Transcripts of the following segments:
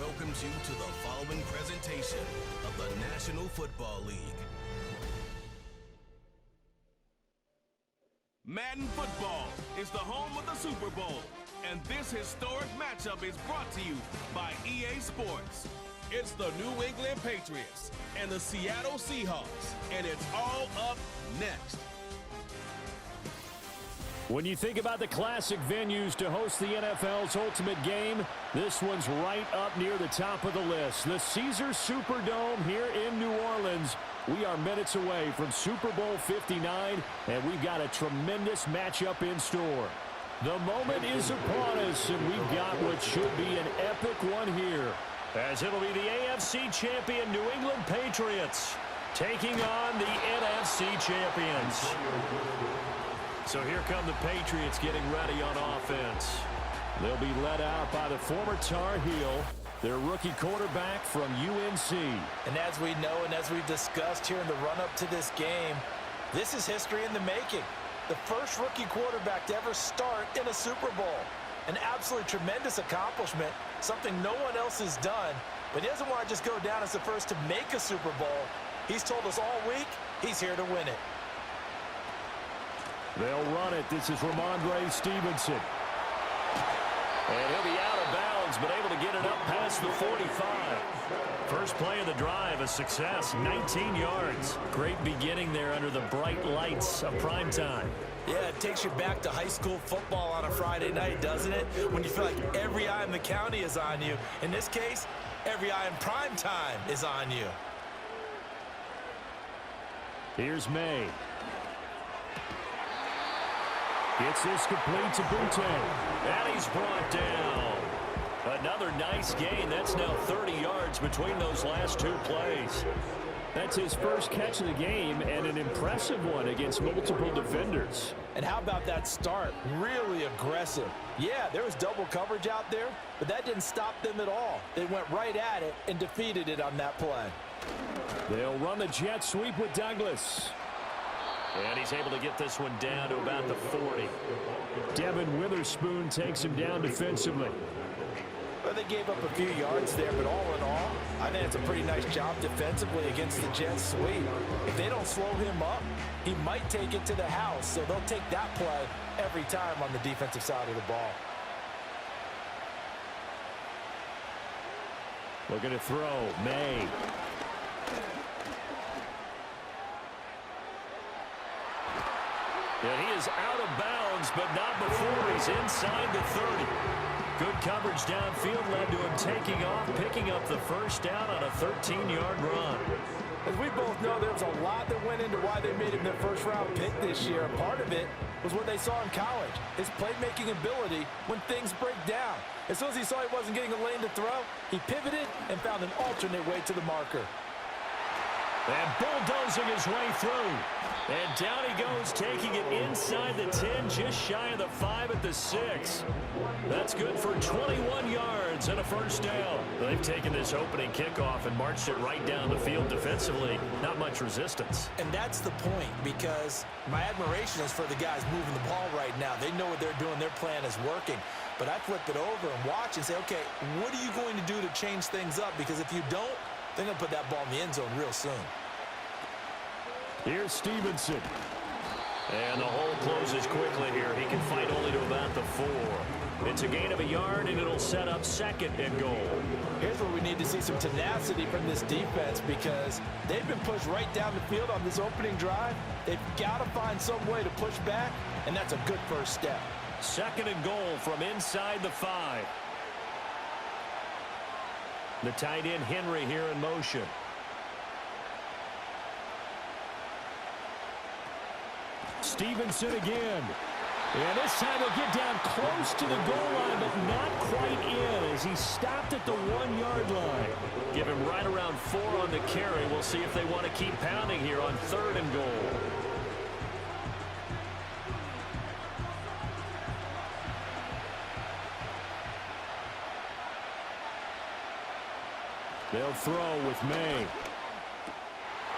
welcomes you to the following presentation of the National Football League. Madden Football is the home of the Super Bowl, and this historic matchup is brought to you by EA Sports. It's the New England Patriots and the Seattle Seahawks, and it's all up next. When you think about the classic venues to host the NFL's ultimate game, this one's right up near the top of the list. The Caesars Superdome here in New Orleans. We are minutes away from Super Bowl 59, and we've got a tremendous matchup in store. The moment is upon us, and we've got what should be an epic one here, as it'll be the AFC champion New England Patriots taking on the NFC champions. So here come the Patriots getting ready on offense. They'll be led out by the former Tar Heel, their rookie quarterback from UNC. And as we know and as we've discussed here in the run-up to this game, this is history in the making. The first rookie quarterback to ever start in a Super Bowl. An absolutely tremendous accomplishment, something no one else has done. But he doesn't want to just go down as the first to make a Super Bowl. He's told us all week he's here to win it. They'll run it. This is Ramondre Stevenson. And he'll be out of bounds, but able to get it up past the 45. First play of the drive, a success, 19 yards. Great beginning there under the bright lights of primetime. Yeah, it takes you back to high school football on a Friday night, doesn't it? When you feel like every eye in the county is on you. In this case, every eye in primetime is on you. Here's May. Gets this complete to Butte. And he's brought down. Another nice gain. That's now 30 yards between those last two plays. That's his first catch of the game, and an impressive one against multiple defenders. And how about that start? Really aggressive. Yeah, there was double coverage out there, but that didn't stop them at all. They went right at it and defeated it on that play. They'll run the jet sweep with Douglas. And he's able to get this one down to about the 40. Devin Witherspoon takes him down defensively. Well, they gave up a few yards there, but all in all, I think it's a pretty nice job defensively against the jet sweep. If they don't slow him up, he might take it to the house, so they'll take that play every time on the defensive side of the ball. Looking to throw, May. And he is out of bounds, but not before he's inside the 30. Good coverage downfield led to him taking off, picking up the first down on a 13-yard run. As we both know, there was a lot that went into why they made him their first-round pick this year. Part of it was what they saw in college, his playmaking ability when things break down. As soon as he saw he wasn't getting a lane to throw, he pivoted and found an alternate way to the marker. And bulldozing his way through. And down he goes, taking it inside the 10, just shy of the 5 at the 6. That's good for 21 yards and a first down. They've taken this opening kickoff and marched it right down the field defensively. Not much resistance. And that's the point, because my admiration is for the guys moving the ball right now. They know what they're doing. Their plan is working. But I flip it over and watch and say, okay, what are you going to do to change things up? Because if you don't, they're going to put that ball in the end zone real soon. Here's Stevenson. And the hole closes quickly here. He can fight only to about the 4. It's a gain of a yard, and it'll set up second and goal. Here's where we need to see some tenacity from this defense, because they've been pushed right down the field on this opening drive. They've got to find some way to push back, and that's a good first step. Second and goal from inside the 5. The tight end Henry here in motion. Stevenson again. And this time he'll get down close to the goal line, but not quite in as he stopped at the 1-yard line. Give him right around 4 on the carry. We'll see if they want to keep pounding here on 3rd and goal. They'll throw with May.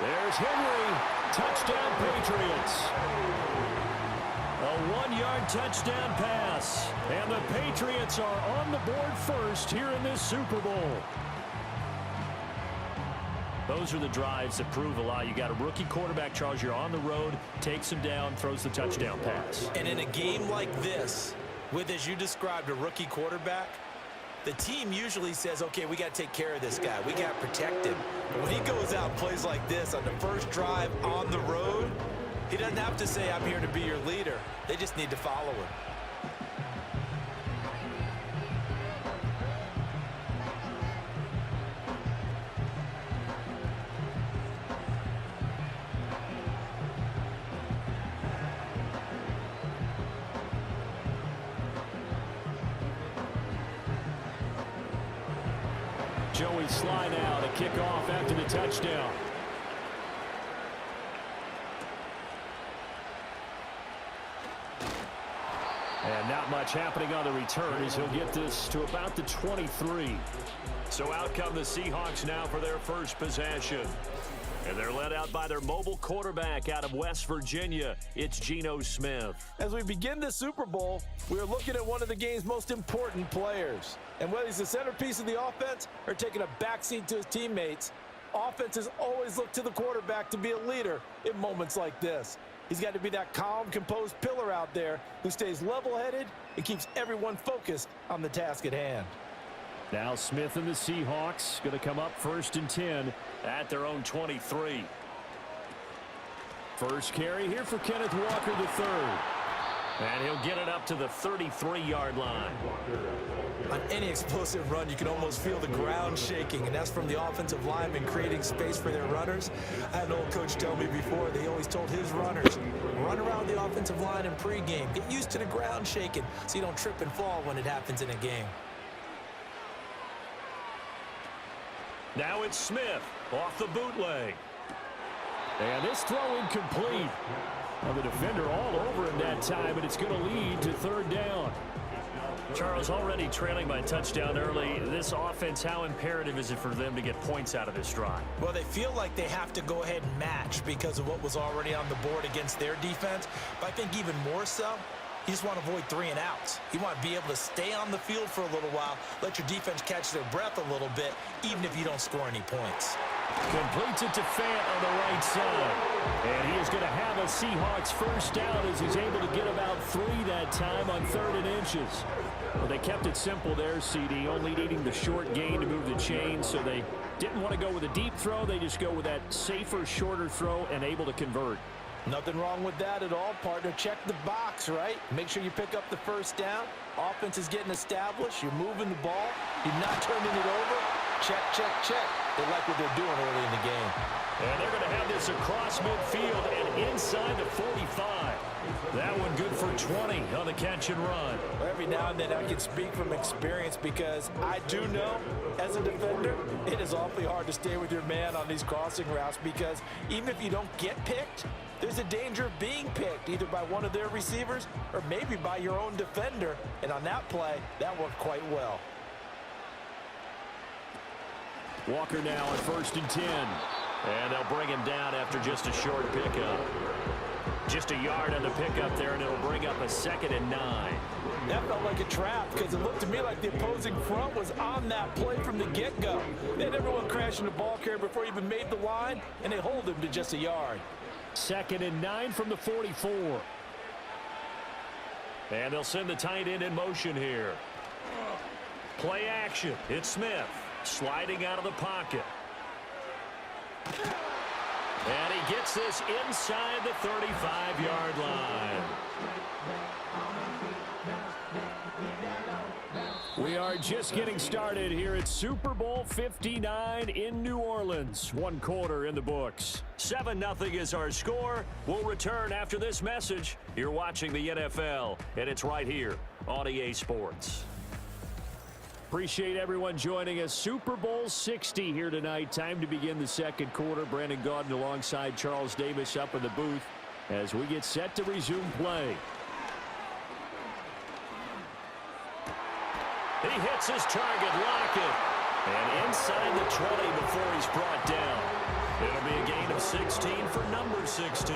There's Henry. Touchdown, Patriots. A 1-yard touchdown pass. And the Patriots are on the board first here in this Super Bowl. Those are the drives that prove a lot. You got a rookie quarterback, Charles. You're on the road, takes him down, throws the touchdown pass. And in a game like this, with, as you described, a rookie quarterback, the team usually says, okay, we got to take care of this guy. We got to protect him. But when he goes out and plays like this on the first drive on the road, he doesn't have to say, I'm here to be your leader. They just need to follow him. Joey slide out, a kickoff after the touchdown. And not much happening on the return as he'll get this to about the 23. So out come the Seahawks now for their first possession. And they're led out by their mobile quarterback out of West Virginia. It's Geno Smith. As we begin the Super Bowl, we're looking at one of the game's most important players. And whether he's the centerpiece of the offense or taking a backseat to his teammates, offenses always look to the quarterback to be a leader in moments like this. He's got to be that calm, composed pillar out there who stays level-headed and keeps everyone focused on the task at hand. Now Smith and the Seahawks going to come up 1st and 10 at their own 23. First carry here for Kenneth Walker III. And he'll get it up to the 33-yard line. On any explosive run, you can almost feel the ground shaking, and that's from the offensive linemen creating space for their runners. I had an old coach tell me before, they always told his runners, run around the offensive line in pregame. Get used to the ground shaking so you don't trip and fall when it happens in a game. Now it's Smith off the bootleg. And this throw incomplete. Well, the defender all over him that time, and it's going to lead to 3rd down. Charles, already trailing by a touchdown early. This offense, how imperative is it for them to get points out of this drive? Well, they feel like they have to go ahead and match because of what was already on the board against their defense. But I think even more so, you just want to avoid 3 and outs. You want to be able to stay on the field for a little while, let your defense catch their breath a little bit, even if you don't score any points. Completes it to Fant on the right side. And he is going to have a Seahawks first down as he's able to get about 3 that time on 3rd and inches. Well, they kept it simple there, CD, only needing the short gain to move the chain, so they didn't want to go with a deep throw. They just go with that safer, shorter throw and able to convert. Nothing wrong with that at all, partner. Check the box, right? Make sure you pick up the first down. Offense is getting established. You're moving the ball. You're not turning it over. Check, check, check. They like what they're doing early in the game. And they're going to have this across midfield and inside the 45. That one good for 20 on the catch and run. Well, every now and then I can speak from experience because I do know, as a defender, it is awfully hard to stay with your man on these crossing routes because even if you don't get picked, there's a danger of being picked either by one of their receivers or maybe by your own defender. And on that play, that worked quite well. Walker now on 1st and 10. And they'll bring him down after just a short pickup. Just a yard on the pickup there, and it'll bring up a 2nd and 9. That felt like a trap because it looked to me like the opposing front was on that play from the get-go. They had everyone crashing the ball carrier before he even made the line, and they hold him to just a yard. 2nd and 9 from the 44. And they'll send the tight end in motion here. Play action. It's Smith sliding out of the pocket. And he gets this inside the 35-yard line. We are just getting started here at Super Bowl 59 in New Orleans. 1 quarter in the books. 7-0 is our score. We'll return after this message. You're watching the NFL, and it's right here on EA Sports. Appreciate everyone joining us. Super Bowl 60 here tonight. Time to begin the 2nd quarter. Brandon Gaudin alongside Charles Davis up in the booth as we get set to resume play. He hits his target, Lockett. And inside the 20 before he's brought down. It'll be a gain of 16 for number 16.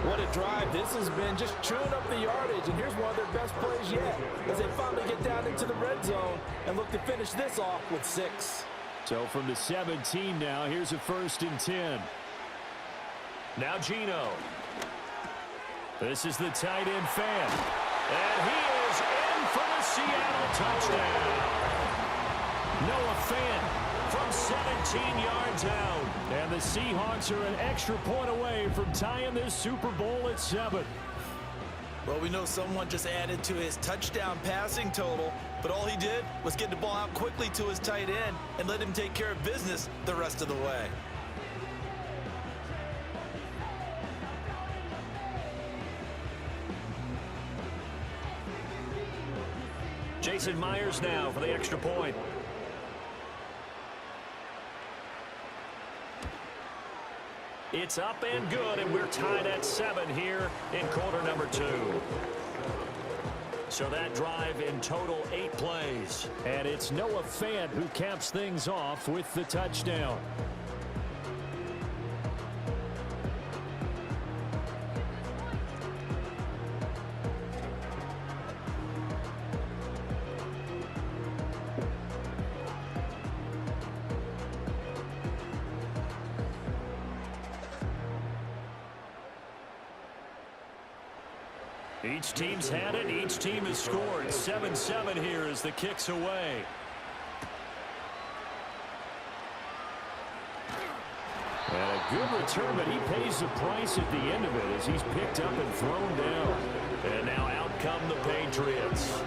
What a drive this has been, just chewing up the yardage. And here's one of their best plays yet as they finally get down into the red zone and look to finish this off with 6. So from the 17 now, here's a 1st and 10. Now Geno. This is the tight end fan. And he is in for the Seattle touchdown. Noah Fant from 17 yards out. And the Seahawks are an extra point away from tying this Super Bowl at 7. Well, we know someone just added to his touchdown passing total, but all he did was get the ball out quickly to his tight end and let him take care of business the rest of the way. Jason Myers now for the extra point. It's up and good, and we're tied at 7 here in quarter number 2. So that drive in total 8 plays. And it's Noah Fant who caps things off with the touchdown. Each team's had it. Each team has scored. 7-7 here as the kick's away. And a good return, but he pays the price at the end of it as he's picked up and thrown down. And now out come the Patriots.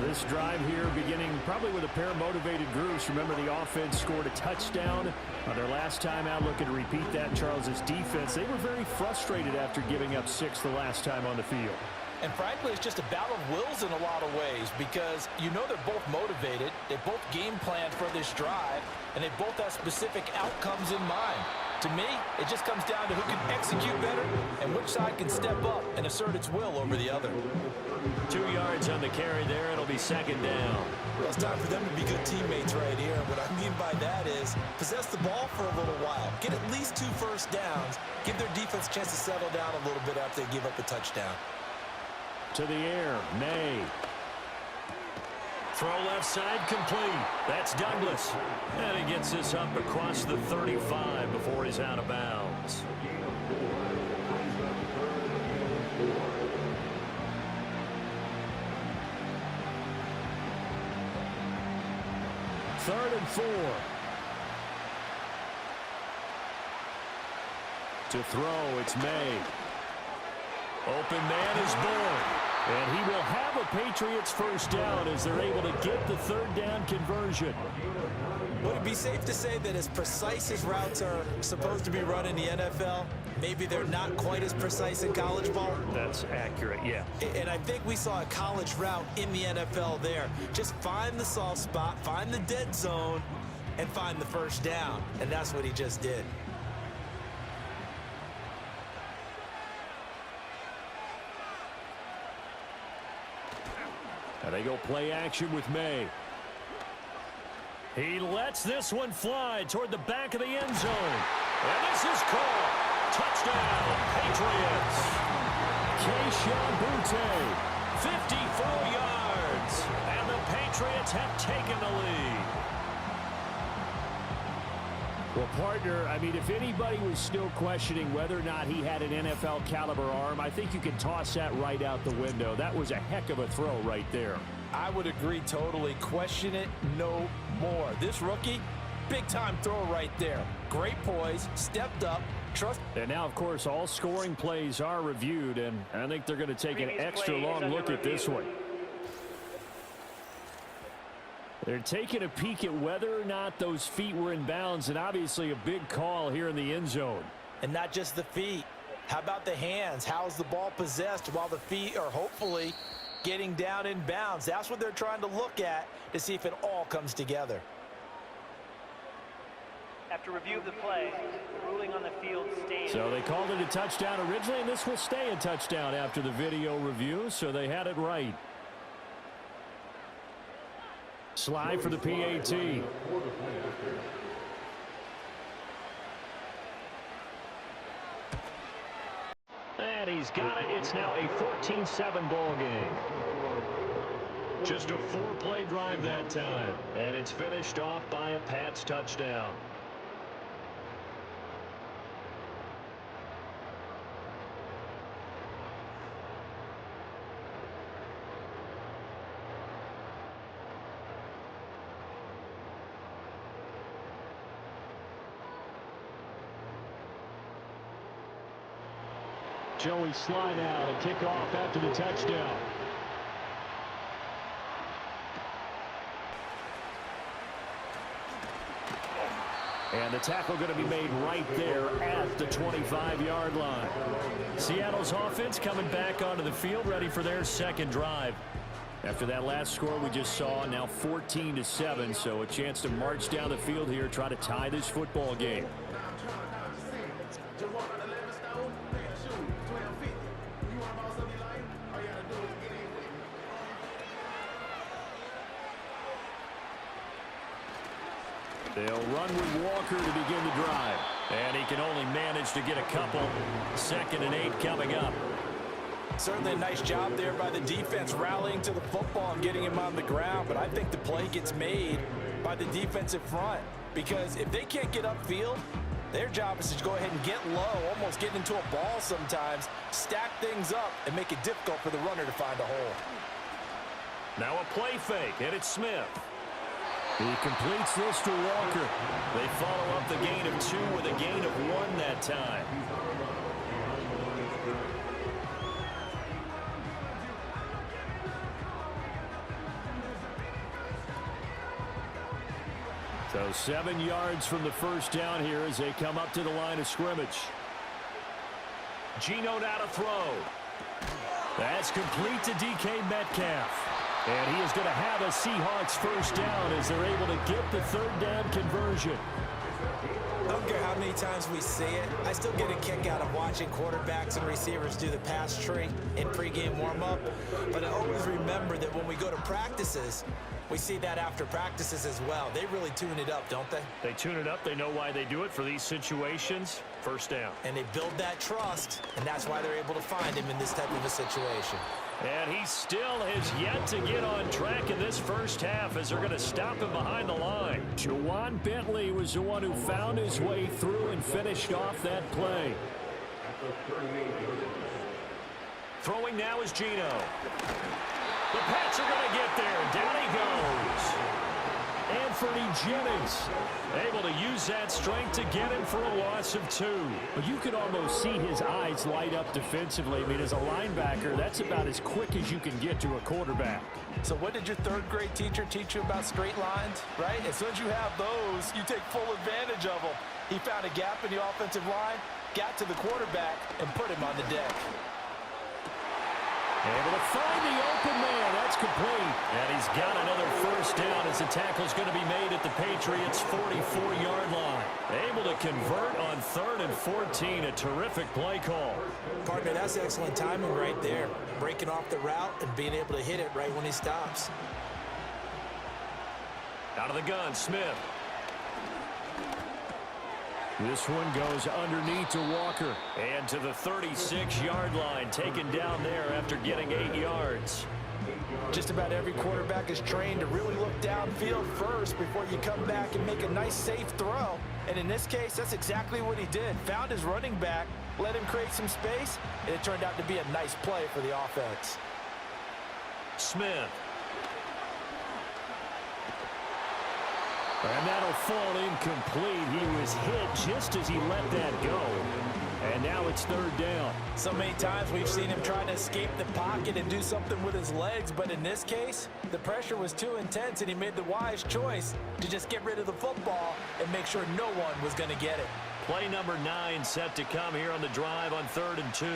This drive here beginning probably with a pair of motivated groups. Remember, the offense scored a touchdown on their last time out. Looking to repeat that. Charles's defense, they were very frustrated after giving up 6 the last time on the field. And frankly, it's just a battle of wills in a lot of ways because you know they're both motivated, they both game planned for this drive, and they both have specific outcomes in mind. To me, it just comes down to who can execute better and which side can step up and assert its will over the other. 2 yards on the carry there. It'll be 2nd down. Well, it's time for them to be good teammates right here. And what I mean by that is possess the ball for a little while. Get at least 2 first downs. Give their defense a chance to settle down a little bit after they give up a touchdown. To the air, May. Throw left side complete. That's Douglas. And he gets this up across the 35 before he's out of bounds. Third and 4. To throw, it's May. Open man is born. And he will have a Patriots first down as they're able to get the 3rd down conversion. Would it be safe to say that as precise as routes are supposed to be run in the NFL, maybe they're not quite as precise in college ball? That's accurate, yeah. And I think we saw a college route in the NFL there. Just find the soft spot, find the dead zone, and find the first down. And that's what he just did. And they go play action with May. He lets this one fly toward the back of the end zone. And this is called touchdown, Patriots. Keyshawn Boutte, 54 yards. And the Patriots have taken the lead. Well, partner, I mean, if anybody was still questioning whether or not he had an NFL caliber arm, I think you can toss that right out the window. That was a heck of a throw right there. I would agree totally. Question it no more. This rookie, big-time throw right there. Great poise, stepped up, trust. And now, of course, all scoring plays are reviewed, and I think they're going to take an extra long look at this one. They're taking a peek at whether or not those feet were in bounds, and obviously a big call here in the end zone. And not just the feet. How about the hands? How's the ball possessed while the feet are hopefully getting down in bounds? That's what they're trying to look at to see if it all comes together. After review of the play, the ruling on the field stands. So they called it a touchdown originally, and this will stay a touchdown after the video review, so they had it right. Slide for the PAT. he's got it. It's now a 14-7 ball game. Just a 4-play drive that time. And it's finished off by a Pats touchdown. Joey slide out and kick off after the touchdown. And the tackle going to be made right there at the 25-yard line. Seattle's offense coming back onto the field, ready for their second drive. After that last score we just saw, now 14-7, so a chance to march down the field here, try to tie this football game. They'll run with Walker to begin the drive. And he can only manage to get a couple. 2nd and 8 coming up. Certainly a nice job there by the defense rallying to the football and getting him on the ground. But I think the play gets made by the defensive front. Because if they can't get upfield, their job is to go ahead and get low, almost get into a ball sometimes, stack things up, and make it difficult for the runner to find a hole. Now a play fake, and it's Smith. He completes this to Walker. They follow up the gain of 2 with a gain of 1 that time. So 7 yards from the first down here as they come up to the line of scrimmage. Geno now to throw. That's complete to DK Metcalf. And he is going to have a Seahawks first down as they're able to get the 3rd down conversion. I don't care how many times we see it. I still get a kick out of watching quarterbacks and receivers do the pass tree in pregame warm-up. But I always remember that when we go to practices, we see that after practices as well. They really tune it up, don't they? They tune it up. They know why they do it for these situations. First down. And they build that trust, and that's why they're able to find him in this type of a situation. And he still has yet to get on track in this first half as they're going to stop him behind the line. Juwan Bentley was the one who found his way through and finished off that play. Throwing now is Geno. The Pats are going to get there. Down he goes. Anthony Jennings able to use that strength to get him for a loss of 2. But you could almost see his eyes light up defensively. I mean, as a linebacker, that's about as quick as you can get to a quarterback. So what did your 3rd grade teacher teach you about straight lines, right? As soon as you have those, you take full advantage of them. He found a gap in the offensive line, got to the quarterback, and put him on the deck. Able to find the open man. That's complete. And he's got another first down as the tackle's going to be made at the Patriots' 44-yard line. Able to convert on 3rd and 14. A terrific play call. Partner, that's excellent timing right there. Breaking off the route and being able to hit it right when he stops. Out of the gun, Smith. This one goes underneath to Walker. And to the 36-yard line, taken down there after getting 8 yards. Just about every quarterback is trained to really look downfield first before you come back and make a nice, safe throw. And in this case, that's exactly what he did. Found his running back, let him create some space, and it turned out to be a nice play for the offense. Smith. And that'll fall incomplete. He was hit just as he let that go. And now it's 3rd down. So many times we've seen him try to escape the pocket and do something with his legs, but in this case, the pressure was too intense and he made the wise choice to just get rid of the football and make sure no one was going to get it. Play number 9 set to come here on the drive on 3rd and 2.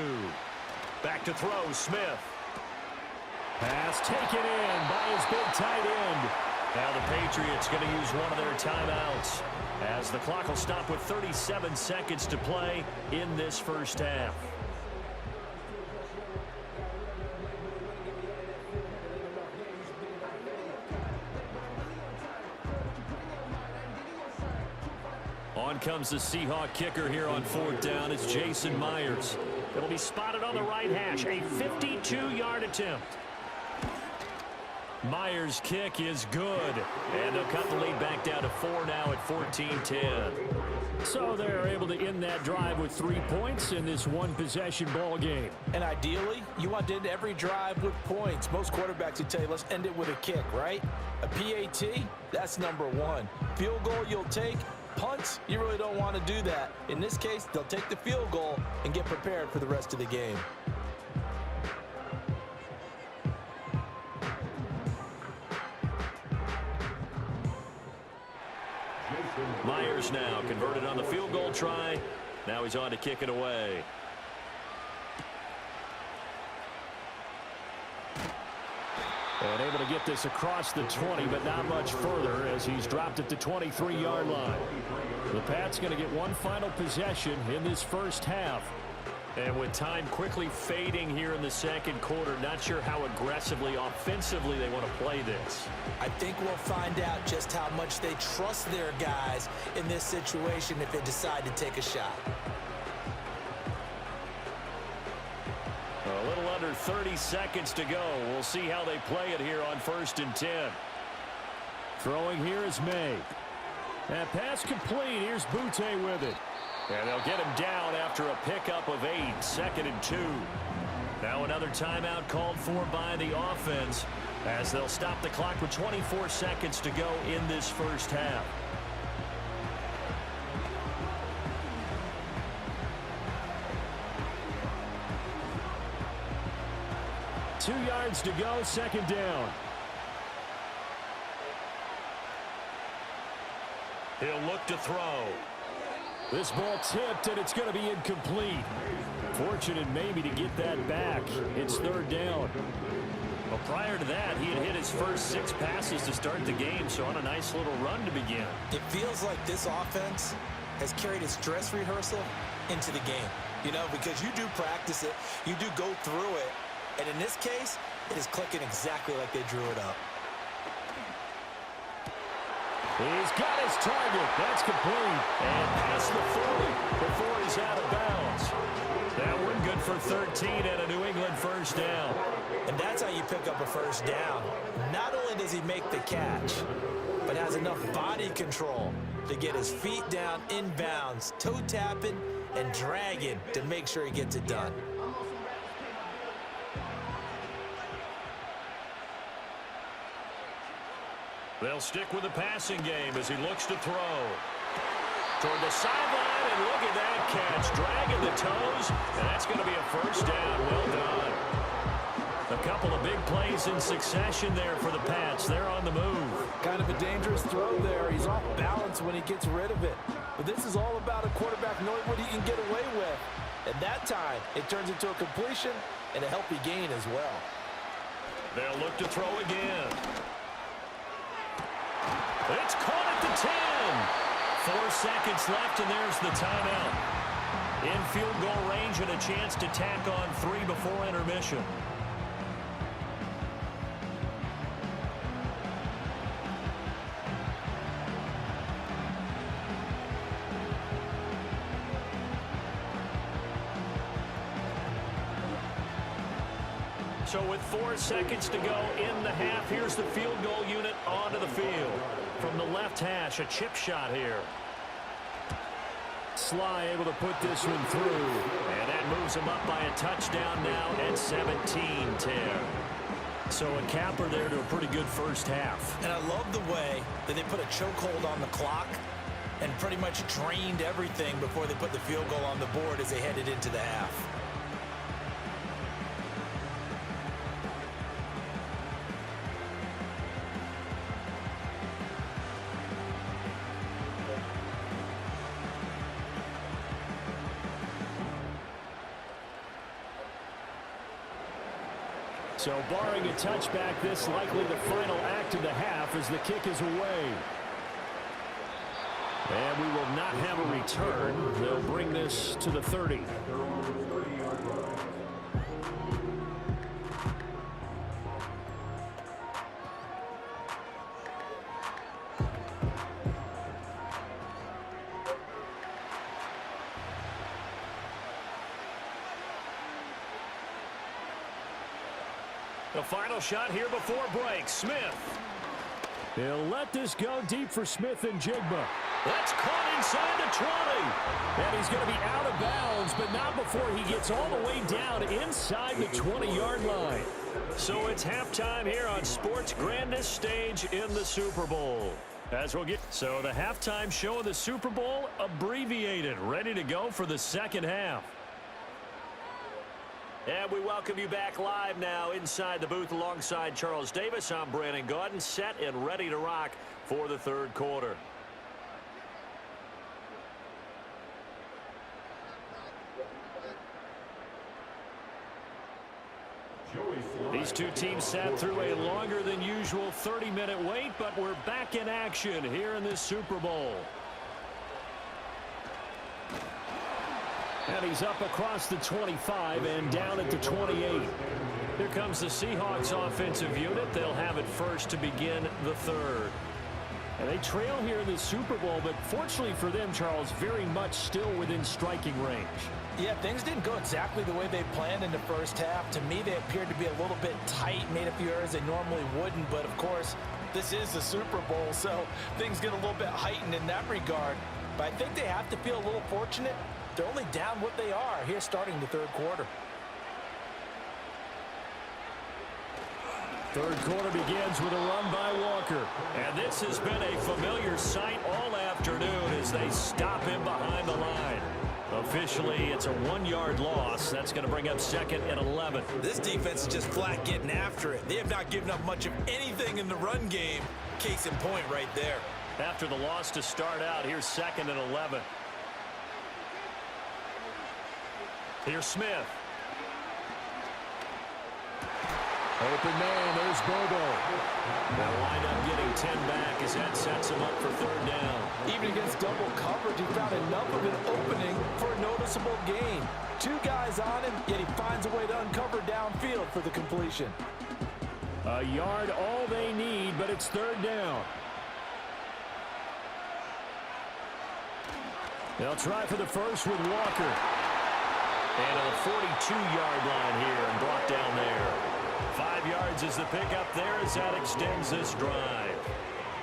Back to throw, Smith. Pass taken in by his big tight end. Now the Patriots going to use one of their timeouts as the clock will stop with 37 seconds to play in this first half. On comes the Seahawk kicker here on 4th down. It's Jason Myers. It'll be spotted on the right hash. A 52-yard attempt. Myers' kick is good. And they'll cut the lead back down to 4 now at 14-10. So they're able to end that drive with 3 points in this one-possession ball game. And ideally, you want to end every drive with points. Most quarterbacks would tell you, let's end it with a kick, right? A PAT, that's number one. Field goal you'll take. Punts, you really don't want to do that. In this case, they'll take the field goal and get prepared for the rest of the game. Myers now converted on the field goal try. Now he's on to kick it away. And able to get this across the 20, but not much further as he's dropped it to 23-yard line. The Pats going to get one final possession in this first half. And with time quickly fading here in the second quarter, not sure how aggressively, offensively they want to play this. I think we'll find out just how much they trust their guys in this situation if they decide to take a shot. A little under 30 seconds to go. We'll see how they play it here on 1st and 10. Throwing here is May. That pass complete. Here's Butte with it. And they'll get him down after a pickup of 8, 2nd and 2. Now another timeout called for by the offense as they'll stop the clock with 24 seconds to go in this first half. Two yards to go, 2nd down. He'll look to throw. This ball tipped, and it's going to be incomplete. Fortunate maybe to get that back. It's 3rd down. Well, prior to that, he had hit his first 6 passes to start the game, so on a nice little run to begin. It feels like this offense has carried its dress rehearsal into the game. You know, because you do practice it, you do go through it, and in this case, it is clicking exactly like they drew it up. He's got his target. That's complete. And past the 40 before he's out of bounds. That one good for 13 and a New England first down. And that's how you pick up a first down. Not only does he make the catch, but has enough body control to get his feet down inbounds, toe tapping and dragging to make sure he gets it done. They'll stick with the passing game as he looks to throw. Toward the sideline, and look at that catch. Dragging the toes, and that's going to be a first down. Well done. A couple of big plays in succession there for the Pats. They're on the move. Kind of a dangerous throw there. He's off balance when he gets rid of it. But this is all about a quarterback knowing what he can get away with. At that time, it turns into a completion and a healthy gain as well. They'll look to throw again. It's caught at the 10. 4 seconds left, and there's the timeout. In field goal range and a chance to tack on 3 before intermission. So with 4 seconds to go in the half, here's the field goal unit onto the field. From the left hash, a chip shot here. Sly able to put this one through. And that moves him up by a touchdown now at 17-10. So a capper there to a pretty good first half. And I love the way that they put a chokehold on the clock and pretty much drained everything before they put the field goal on the board as they headed into the half. So barring a touchback, this likely the final act of the half as the kick is away. And we will not have a return. They'll bring this to the 30. The final shot here before break. Smith. He'll let this go deep for Smith and Jigba. That's caught inside the 20. And he's going to be out of bounds, but not before he gets all the way down inside the 20-yard line. So it's halftime here on sports' grandest stage in the Super Bowl. So the halftime show of the Super Bowl abbreviated, ready to go for the second half. And we welcome you back live now inside the booth alongside Charles Davis. I'm Brandon Gaudin, set and ready to rock for the third quarter. These two teams sat through a longer than usual 30-minute wait, but we're back in action here in this Super Bowl. And he's up across the 25 and down at the 28. Here comes the Seahawks offensive unit. They'll have it first to begin the third. And they trail here in the Super Bowl, but fortunately for them, Charles, very much still within striking range. Yeah, things didn't go exactly the way they planned in the first half. To me, they appeared to be a little bit tight, made a few errors they normally wouldn't. But, of course, this is the Super Bowl, so things get a little bit heightened in that regard. But I think they have to feel a little fortunate. They're only down what they are here starting the third quarter. Third quarter begins with a run by Walker. And this has been a familiar sight all afternoon as they stop him behind the line. Officially, it's a 1-yard loss. That's going to bring up 2nd and 11. This defense is just flat getting after it. They have not given up much of anything in the run game. Case in point right there. After the loss to start out, here's 2nd and 11. Here's Smith. Open man, there's Bobo. They'll wind up getting 10 back as that sets him up for third down. Even against double coverage, he found enough of an opening for a noticeable gain. 2 guys on him, yet he finds a way to uncover downfield for the completion. A yard all they need, but it's third down. They'll try for the first with Walker. And a 42-yard line here and brought down there. 5 yards is the pickup there as that extends this drive.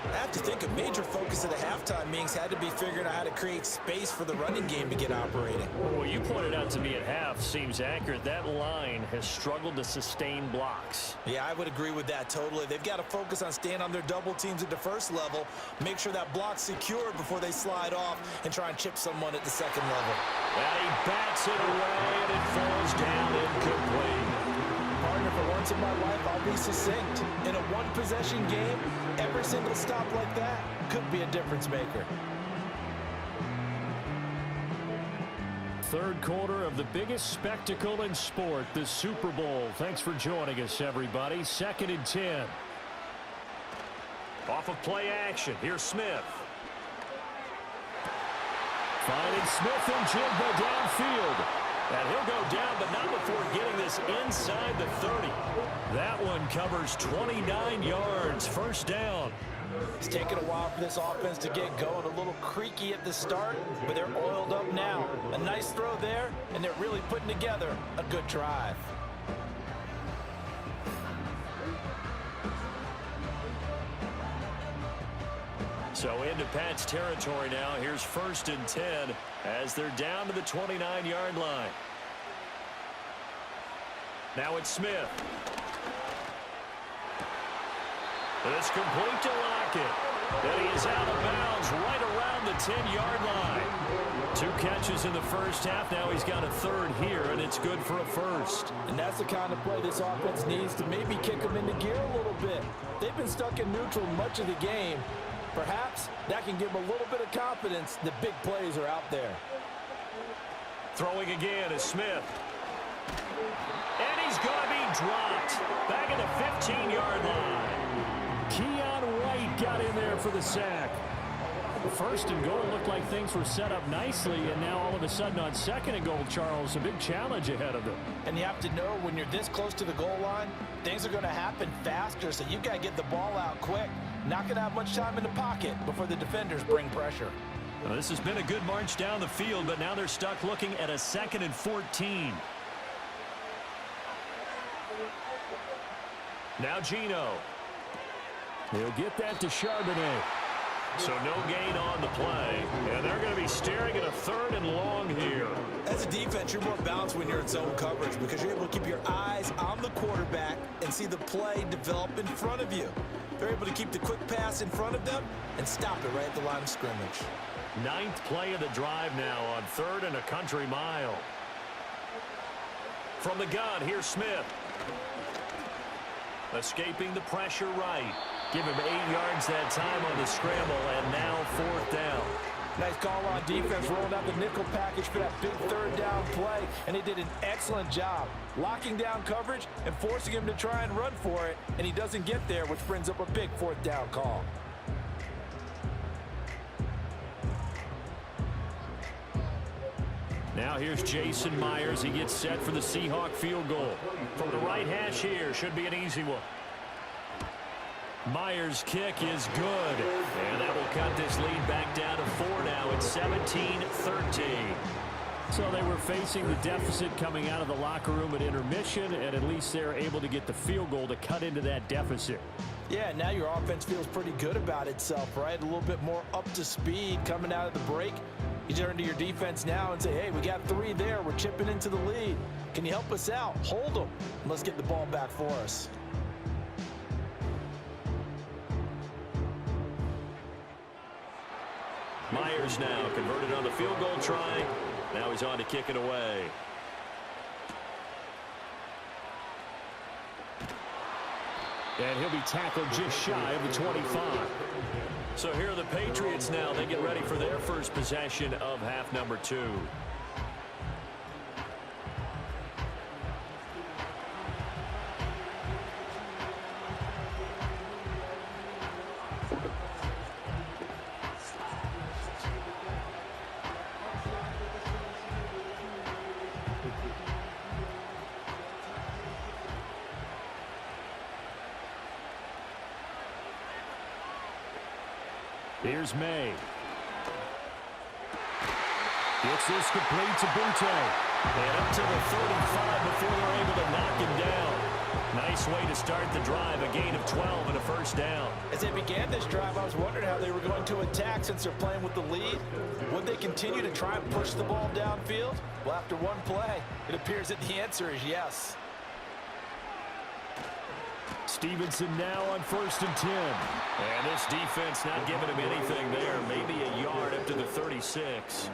I have to think a major focus of the halftime meetings had to be figuring out how to create space for the running game to get operating. Well, you pointed out to me at half seems accurate. That line has struggled to sustain blocks. Yeah, I would agree with that totally. They've got to focus on staying on their double teams at the first level, make sure that block's secured before they slide off and try and chip someone at the second level. And he bats it away and it falls down incomplete. Partner, for once in my life, I'll be succinct. In a one-possession game, every single stop like that could be a difference maker. Third quarter of the biggest spectacle in sport, the Super Bowl. Thanks for joining us, everybody. 2nd and 10. Off of play action. Here's Smith. Finding Smith and Jigba downfield. And he'll go down, but not before getting this inside the 30. That one covers 29 yards. First down. It's taken a while for this offense to get going. A little creaky at the start, but they're oiled up now. A nice throw there, and they're really putting together a good drive. So into Pat's territory now. Here's 1st and 10 as they're down to the 29-yard line. Now it's Smith. It's complete to Lockett. And he is out of bounds right around the 10-yard line. 2 catches in the first half. Now he's got a third here, and it's good for a first. And that's the kind of play this offense needs to maybe kick them into gear a little bit. They've been stuck in neutral much of the game. Perhaps that can give them a little bit of confidence that big plays are out there. Throwing again is Smith. And he's going to be dropped back at the 15-yard line. Keon White got in there for the sack. First and goal looked like things were set up nicely, and now all of a sudden on 2nd and goal, Charles, a big challenge ahead of them. And you have to know when you're this close to the goal line, things are going to happen faster, so you've got to get the ball out quick. Not going to have much time in the pocket before the defenders bring pressure. Well, this has been a good march down the field, but now they're stuck looking at a 2nd and 14. Now Gino. He'll get that to Charbonnet. So no gain on the play, and they're going to be staring at a 3rd and long here. As a defense, you're more balanced when you're in zone coverage because you're able to keep your eyes on the quarterback and see the play develop in front of you. They're able to keep the quick pass in front of them and stop it right at the line of scrimmage. 9th play of the drive now on 3rd and a country mile. From the gun, here's Smith. Escaping the pressure right. Give him 8 yards that time on the scramble, and now 4th down. Nice call on defense, rolling out the nickel package for that big 3rd down play, and they did an excellent job locking down coverage and forcing him to try and run for it, and he doesn't get there, which brings up a big 4th down call. Now here's Jason Myers. He gets set for the Seahawk field goal. From the right hash here, should be an easy one. Myers' kick is good, and that will cut this lead back down to 4 now. It's 17-13. So they were facing the deficit coming out of the locker room at intermission, and at least they're able to get the field goal to cut into that deficit. Yeah, now your offense feels pretty good about itself, right? A little bit more up to speed coming out of the break. You turn to your defense now and say, hey, we got 3 there. We're chipping into the lead. Can you help us out? Hold them. Let's get the ball back for us. Myers now converted on the field goal try. Now he's on to kick it away. And he'll be tackled just shy of the 25. So here are the Patriots now. They get ready for their first possession of half number 2. Here's May. Gets this complete to Butte. And up to the 35 before they're able to knock him down. Nice way to start the drive. A gain of 12 and a 1st down. As they began this drive, I was wondering how they were going to attack since they're playing with the lead. Would they continue to try and push the ball downfield? Well, after one play, it appears that the answer is yes. Stevenson now on 1st and 10. And this defense not giving him anything there. Maybe a yard up to the 36.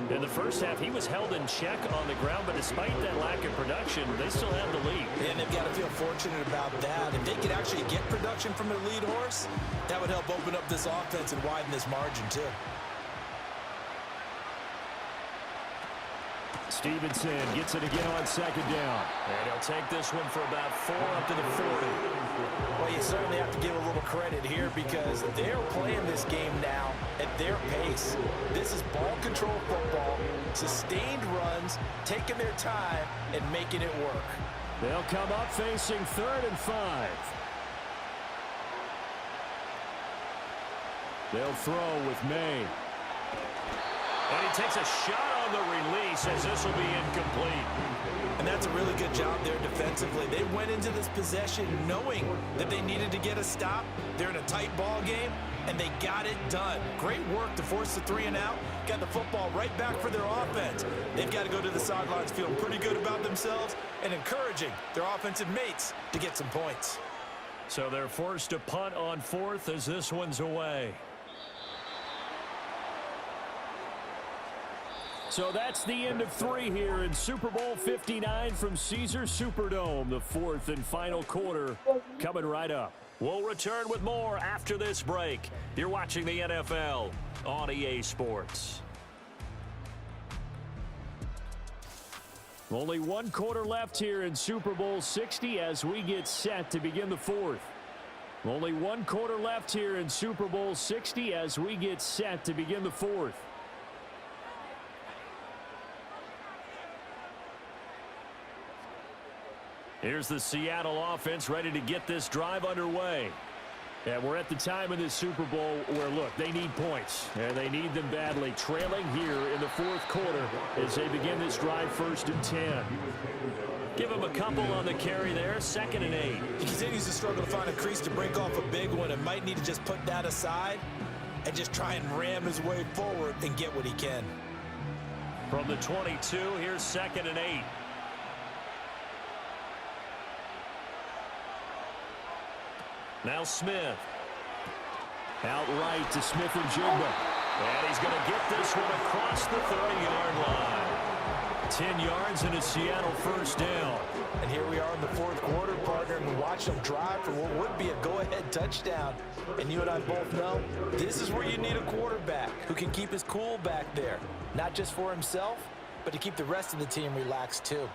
In the first half, he was held in check on the ground, but despite that lack of production, they still have the lead. And they've got to feel fortunate about that. If they could actually get production from their lead horse, that would help open up this offense and widen this margin too. Stevenson gets it again on 2nd down. And he'll take this one for about 4 up to the 40. Well, you certainly have to give a little credit here because they're playing this game now at their pace. This is ball control football, sustained runs, taking their time, and making it work. They'll come up facing 3rd and 5. They'll throw with May. And he takes a shot on the release as this will be incomplete. And that's a really good job there defensively. They went into this possession knowing that they needed to get a stop. They're in a tight ball game, and they got it done. Great work to force the 3 and out. Got the football right back for their offense. They've got to go to the sidelines feeling pretty good about themselves and encouraging their offensive mates to get some points. So they're forced to punt on 4th as this one's away. So that's the end of 3 here in Super Bowl 59 from Caesars Superdome. The 4th and final quarter coming right up. We'll return with more after this break. You're watching the NFL on EA Sports. Only 1 quarter left here in Super Bowl 60 as we get set to begin the 4th. Only 1 quarter left here in Super Bowl 60 as we get set to begin the 4th. Here's the Seattle offense ready to get this drive underway. And we're at the time in this Super Bowl where, look, they need points. And they need them badly. Trailing here in the 4th quarter as they begin this drive 1st and 10. Give him a couple on the carry there, 2nd and 8. He continues to struggle to find a crease to break off a big one and might need to just put that aside and just try and ram his way forward and get what he can. From the 22, here's 2nd and 8. Now Smith. Outright to Smith and Jigba. And he's going to get this one across the 30-yard line. 10 yards and a Seattle first down. And here we are in the 4th quarter, partner, and we're watching them drive for what would be a go-ahead touchdown. And you and I both know this is where you need a quarterback who can keep his cool back there. Not just for himself, but to keep the rest of the team relaxed too.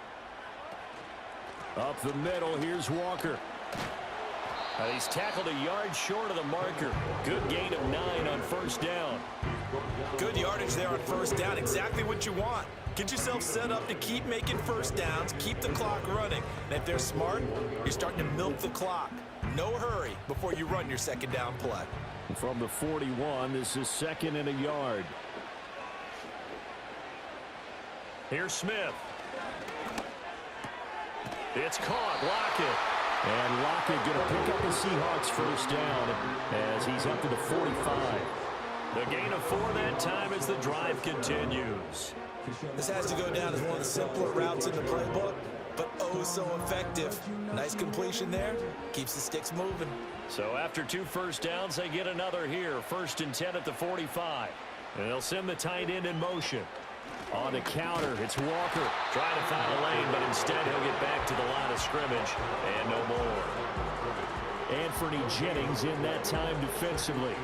Up the middle, here's Walker. He's tackled a yard short of the marker. Good gain of 9 on first down. Good yardage there on first down. Exactly what you want. Get yourself set up to keep making first downs, keep the clock running. And if they're smart, you're starting to milk the clock. No hurry before you run your second down play. From the 41, this is 2nd and a yard. Here's Smith. It's caught. Lockett. And Lockett going to pick up the Seahawks first down as he's up to the 45. The gain of 4 that time as the drive continues. This has to go down as one of the simpler routes in the playbook, but oh so effective. Nice completion there. Keeps the sticks moving. So after 2 first downs, they get another here. 1st and 10 at the 45. And they'll send the tight end in motion. On the counter, it's Walker trying to find a lane, but instead he'll get back to the line of scrimmage and no more. Anthony Jennings in that time defensively.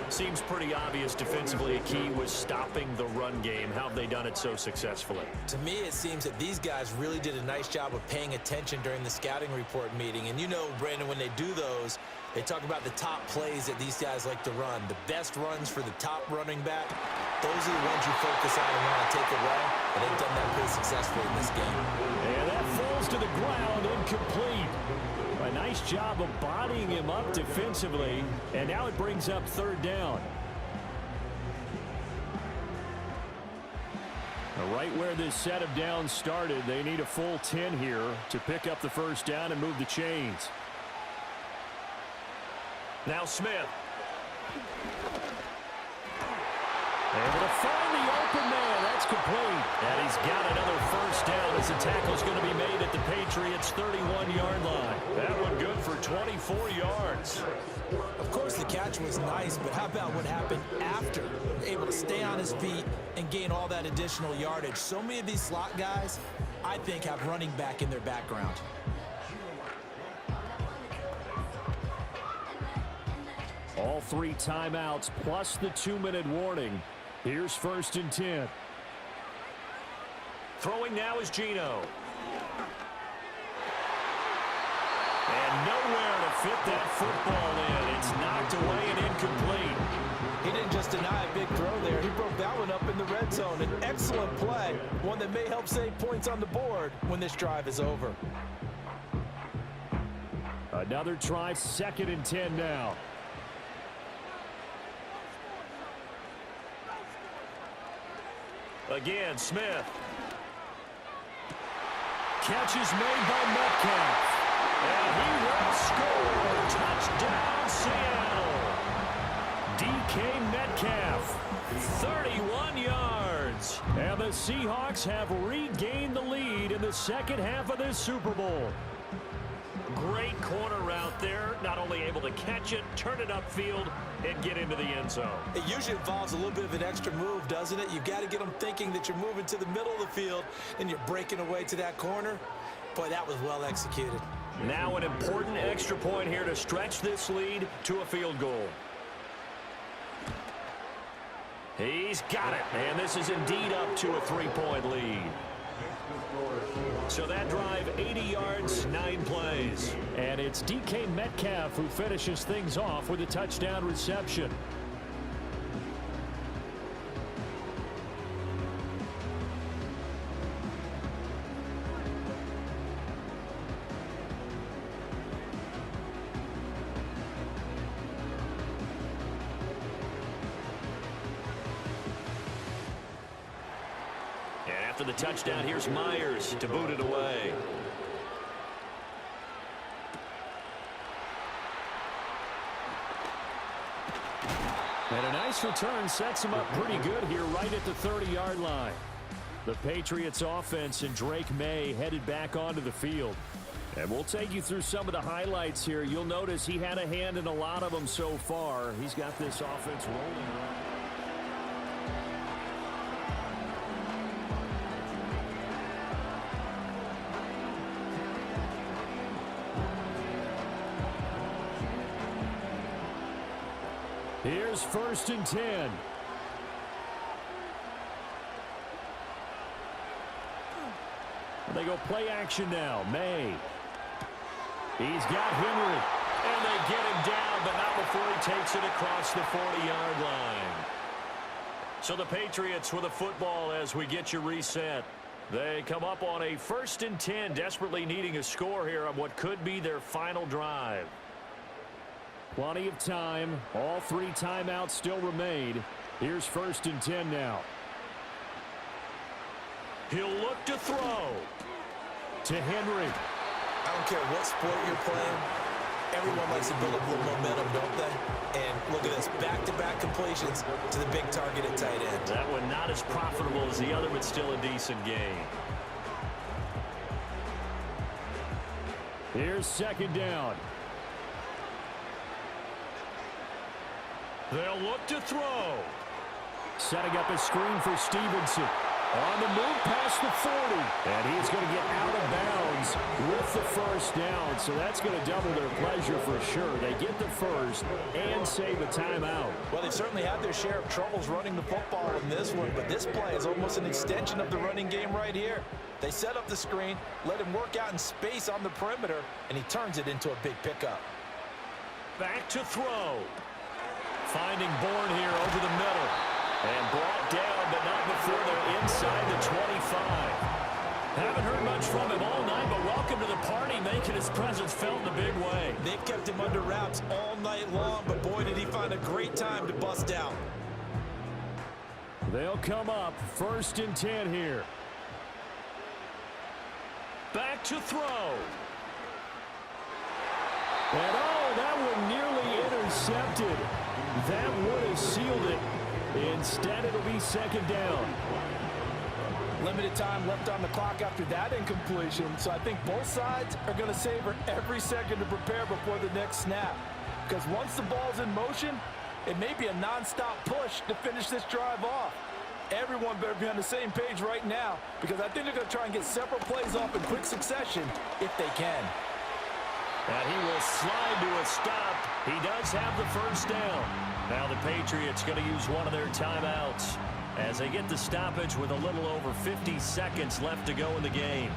Seems pretty obvious defensively a key was stopping the run game. How have they done it so successfully? To me, it seems that these guys really did a nice job of paying attention during the scouting report meeting. And you know, Brandon, when they do those, they talk about the top plays that these guys like to run. The best runs for the top running back, those are the ones you focus on and want to take away. And they've done that pretty successfully in this game. And that falls to the ground, incomplete. A nice job of bodying him up defensively, and now it brings up 3rd down. Right where this set of downs started, they need a full 10 here to pick up the first down and move the chains. Now Smith. Able to find the open man. That's complete. And he's got another first down as the tackle's going to be made at the Patriots' 31-yard line. That one good for 24 yards. Of course, the catch was nice, but how about what happened after? Able to stay on his feet and gain all that additional yardage. So many of these slot guys, I think, have running back in their background. All 3 timeouts plus the 2-minute warning. Here's 1st and 10. Throwing now is Geno. And nowhere to fit that football in. It's knocked away and incomplete. He didn't just deny a big throw there. He broke that one up in the red zone. An excellent play. One that may help save points on the board when this drive is over. Another try, 2nd and 10 now. Again, Smith. Catch is made by Metcalf. And he will score. Touchdown, Seattle. DK Metcalf, 31 yards. And the Seahawks have regained the lead in the second half of this Super Bowl. Great corner route there. Not only able to catch it, turn it upfield, and get into the end zone. It usually involves a little bit of an extra move, doesn't it? You've got to get them thinking that you're moving to the middle of the field and you're breaking away to that corner. Boy, that was well executed. Now an important extra point here to stretch this lead to a field goal. He's got it. And this is indeed up to a 3-point lead. So that drive, 80 yards, 9 plays. And it's DK Metcalf who finishes things off with a touchdown reception. And after the touchdown, here's Myers to boot it away. And a nice return sets him up pretty good here right at the 30-yard line. The Patriots offense and Drake May headed back onto the field. And we'll take you through some of the highlights here. You'll notice he had a hand in a lot of them so far. He's got this offense rolling around. Here's 1st and 10. They go play action now. May. He's got Henry. And they get him down, but not before he takes it across the 40-yard line. So the Patriots with a football as we get you reset. They come up on a 1st and 10, desperately needing a score here on what could be their final drive. Plenty of time. All 3 timeouts still remain. Here's 1st and 10 now. He'll look to throw to Henry. I don't care what sport you're playing. Everyone likes to build up a little momentum, don't they? And look at this, back-to-back completions to the big target at tight end. That one not as profitable as the other, but still a decent game. Here's 2nd down. They'll look to throw. Setting up a screen for Stevenson. On the move past the 40. And he's going to get out of bounds with the 1st down. So that's going to double their pleasure for sure. They get the 1st and save a timeout. Well, they've certainly had their share of troubles running the football in this one, but this play is almost an extension of the running game right here. They set up the screen, let him work out in space on the perimeter, and he turns it into a big pickup. Back to throw. Finding Bourne here over the middle. And brought down, but not before they're inside the 25. Haven't heard much from him all night, but welcome to the party, making his presence felt in a big way. They've kept him under wraps all night long, but boy, did he find a great time to bust out. They'll come up 1st and 10 here. Back to throw. And oh, that one nearly intercepted. That would have sealed it. Instead, it'll be 2nd down. Limited time left on the clock after that incompletion, so I think both sides are going to savor every second to prepare before the next snap. Because once the ball's in motion, it may be a non-stop push to finish this drive off. Everyone better be on the same page right now, because I think they're going to try and get several plays off in quick succession if they can. And he will slide to a stop. He does have the 1st down. Now the Patriots going to use one of their timeouts as they get the stoppage with a little over 50 seconds left to go in the game.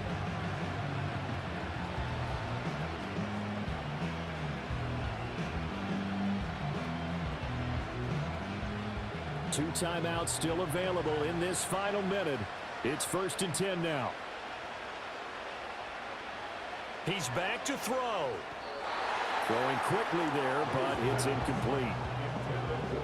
Two timeouts still available in this final minute. It's 1st and 10 now. He's back to throw. Throwing quickly there, but it's incomplete.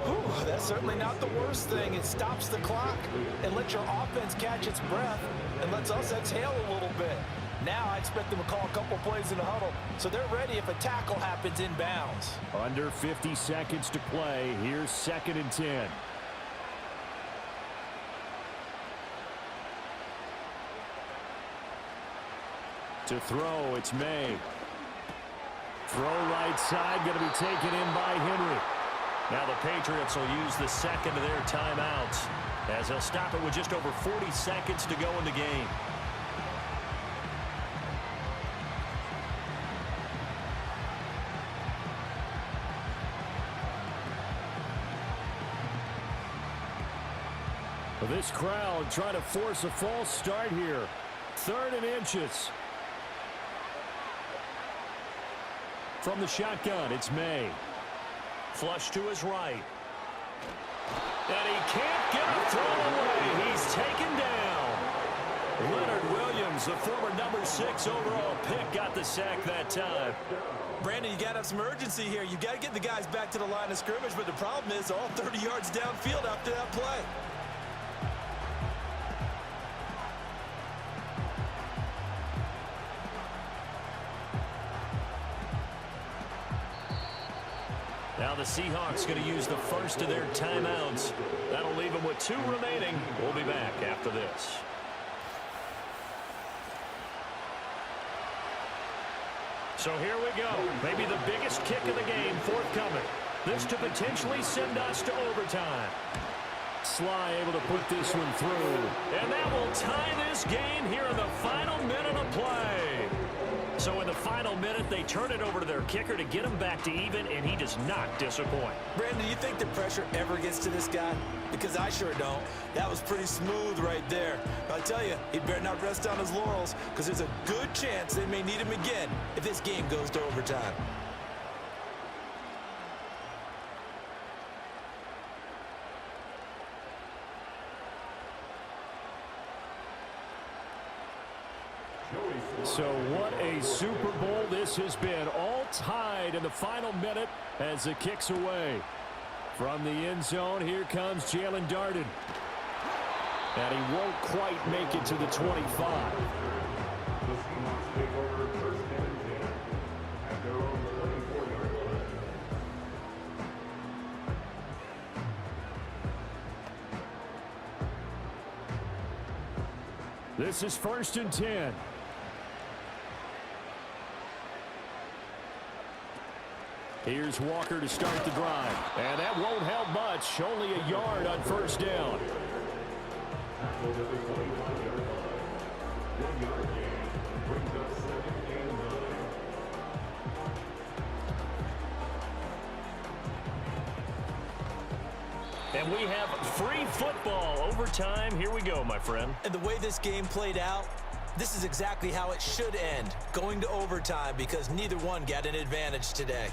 Ooh, that's certainly not the worst thing. It stops the clock and lets your offense catch its breath and lets us exhale a little bit. Now I expect them to call a couple plays in the huddle, so they're ready if a tackle happens inbounds. Under 50 seconds to play. Here's 2nd and 10. To throw, it's May. Throw right side, going to be taken in by Henry. Now the Patriots will use the 2nd of their timeouts as they'll stop it with just over 40 seconds to go in the game. This crowd trying to force a false start here. 3rd and inches. From the shotgun, it's May. Flush to his right. And he can't get a throw away. He's taken down. Leonard Williams, the former number 6 overall pick, got the sack that time. Brandon, you got to have some urgency here. You got to get the guys back to the line of scrimmage, but the problem is all 30 yards downfield after that play. Now the Seahawks going to use the first of their timeouts. That'll leave them with 2 remaining. We'll be back after this. So here we go. Maybe the biggest kick of the game forthcoming. This to potentially send us to overtime. Sly able to put this one through. And that will tie this game here in the final minute of play. So in the final minute, they turn it over to their kicker to get him back to even, and he does not disappoint. Brandon, do you think the pressure ever gets to this guy? Because I sure don't. That was pretty smooth right there. But I tell you, he better not rest on his laurels, because there's a good chance they may need him again if this game goes to overtime. So what a Super Bowl this has been. All tied in the final minute as it kicks away. From the end zone, here comes Jalen Darden. And he won't quite make it to the 25. This is 1st and 10. Here's Walker to start the drive. And that won't help much. Only a yard on 1st down. And we have free football. Overtime. Here we go, my friend. And the way this game played out, this is exactly how it should end. Going to overtime because neither one got an advantage today.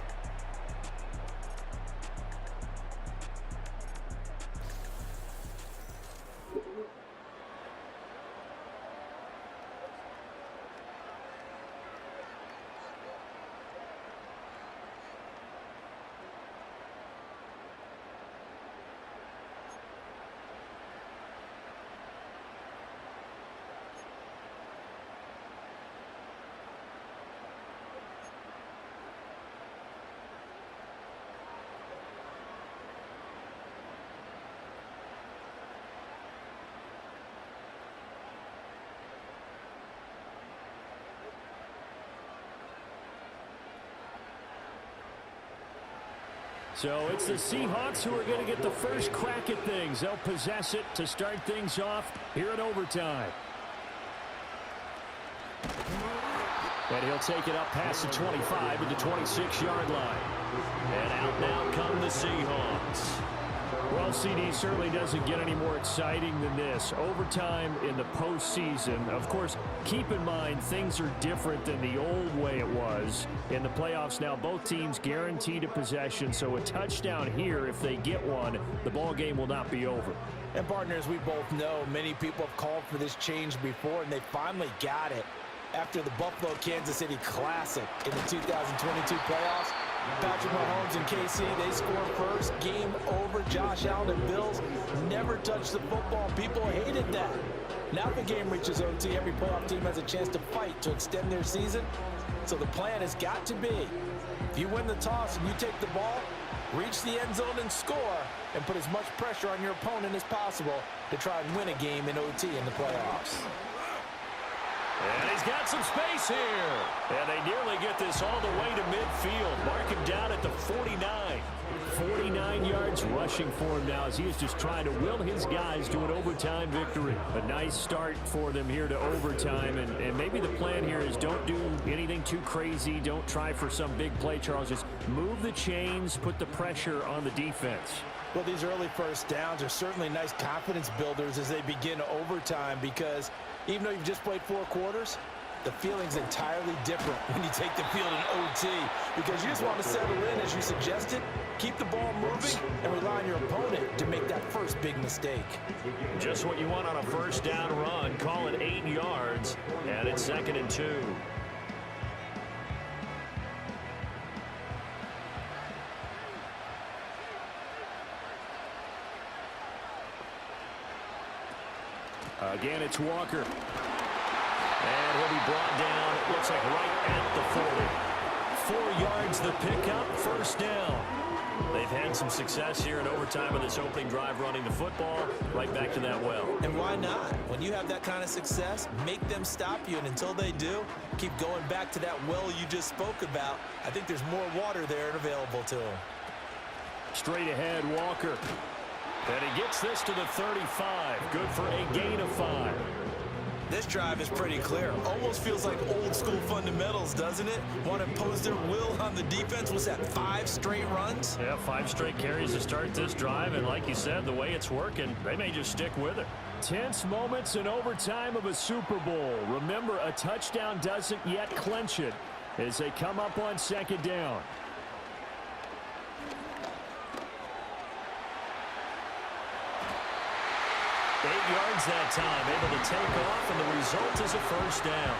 So it's the Seahawks who are going to get the first crack at things. They'll possess it to start things off here in overtime. And he'll take it up past the 25 to the 26-yard line. And out now come the Seahawks. Well, CD certainly doesn't get any more exciting than this. Overtime in the postseason. Of course, keep in mind things are different than the old way it was. In the playoffs now, both teams guaranteed a possession, so a touchdown here, if they get one, the ball game will not be over. And partners, we both know many people have called for this change before, and they finally got it. After the Buffalo-Kansas City Classic in the 2022 playoffs, Patrick Mahomes and KC, they scored first. Game over. Josh Allen and Bills never touched the football. People hated that. Now the game reaches OT. Every playoff team has a chance to fight to extend their season. So the plan has got to be, if you win the toss and you take the ball, reach the end zone and score, and put as much pressure on your opponent as possible to try and win a game in OT in the playoffs. And he's got some space here. And they nearly get this all the way to midfield. Mark him down at the 49. 49 yards rushing for him now as he is just trying to will his guys to an overtime victory. A nice start for them here to overtime. And maybe the plan here is don't do anything too crazy. Don't try for some big play, Charles. Just move the chains, put the pressure on the defense. Well, these early first downs are certainly nice confidence builders as they begin overtime, because even though you've just played 4 quarters, the feeling's entirely different when you take the field in OT, because you just want to settle in, as you suggested, keep the ball moving, and rely on your opponent to make that first big mistake. Just what you want on a first down run. Call it 8 yards, and it's 2nd and 2. Again, it's Walker. And he'll be brought down, it looks like right at the 40. 4 yards the pickup, first down. They've had some success here in overtime of this opening drive running the football. Right back to that well. And why not? When you have that kind of success, make them stop you. And until they do, keep going back to that well you just spoke about. I think there's more water there and available to them. Straight ahead, Walker. And he gets this to the 35. Good for a gain of 5. This drive is pretty clear. Almost feels like old school fundamentals, doesn't it? Want to impose their will on the defense. Was that 5 straight runs? Yeah, 5 straight carries to start this drive. And like you said, the way it's working, they may just stick with it. Tense moments in overtime of a Super Bowl. Remember, a touchdown doesn't yet clinch it as they come up on second down. 8 yards that time, able to take off, and the result is a first down.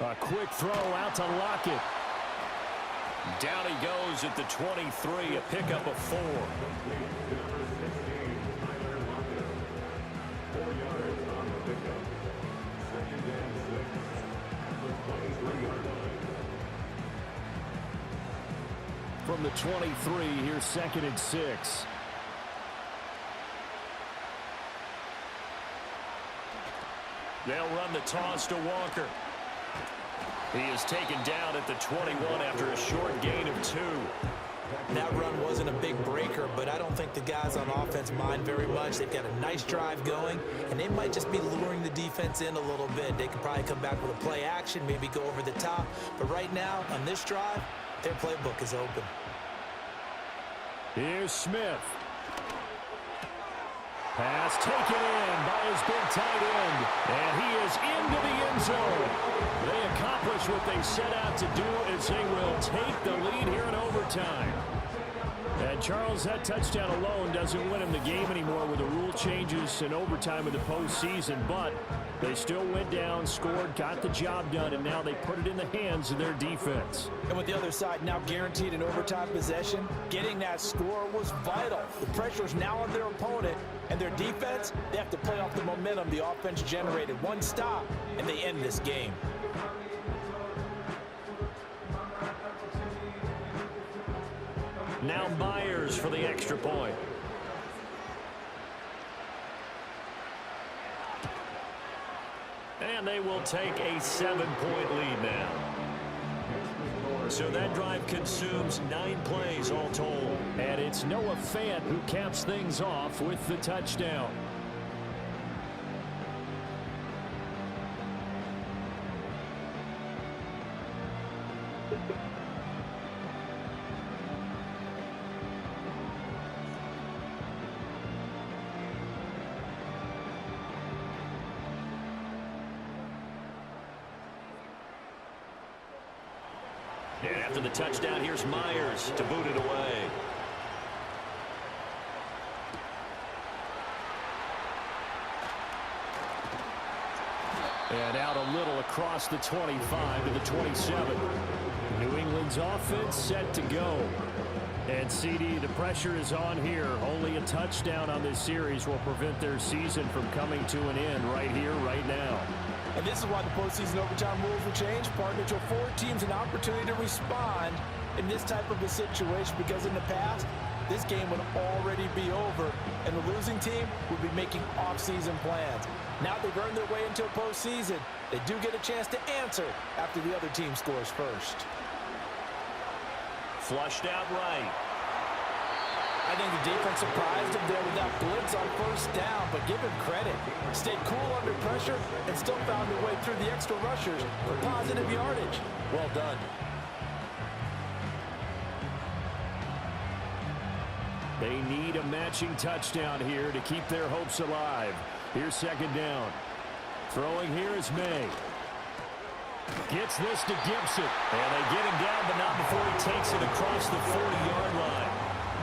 A quick throw out to Lockett. Down he goes at the 23, a pickup of 4. From the 23, here's 2nd and 6. They'll run the toss to Walker. He is taken down at the 21 after a short gain of 2. That run wasn't a big breaker, but I don't think the guys on offense mind very much. They've got a nice drive going, and they might just be luring the defense in a little bit. They can probably come back with a play action, maybe go over the top. But right now, on this drive, their playbook is open. Here's Smith. Pass taken in by his big tight end, and he is into the end zone. They accomplish what they set out to do as they will take the lead here in overtime. And Charles, that touchdown alone doesn't win him the game anymore with the rule changes in overtime of the postseason, but they still went down, scored, got the job done, and now they put it in the hands of their defense. And with the other side now guaranteed an overtime possession, getting that score was vital. The pressure is now on their opponent, and their defense, they have to play off the momentum the offense generated. One stop, and they end this game. Now Myers for the extra point. And they will take a 7-point lead now. So that drive consumes 9 plays all told. And it's Noah Fant who caps things off with the touchdown. And after the touchdown, here's Myers to boot it away. And out a little across the 25 to the 27. New England's offense set to go. And CD, the pressure is on here. Only a touchdown on this series will prevent their season from coming to an end right here, right now. And this is why the postseason overtime rules will change, partner, to afford teams an opportunity to respond in this type of a situation, because in the past, this game would already be over, and the losing team would be making off-season plans. Now they've earned their way into a postseason. They do get a chance to answer after the other team scores first. Flushed out right. I think the defense surprised him there with that blitz on first down, but give him credit. Stayed cool under pressure and still found a way through the extra rushers for positive yardage. Well done. They need a matching touchdown here to keep their hopes alive. Here's second down. Throwing here is May. Gets this to Gibson. And they get him down, but not before he takes it across the 40-yard line.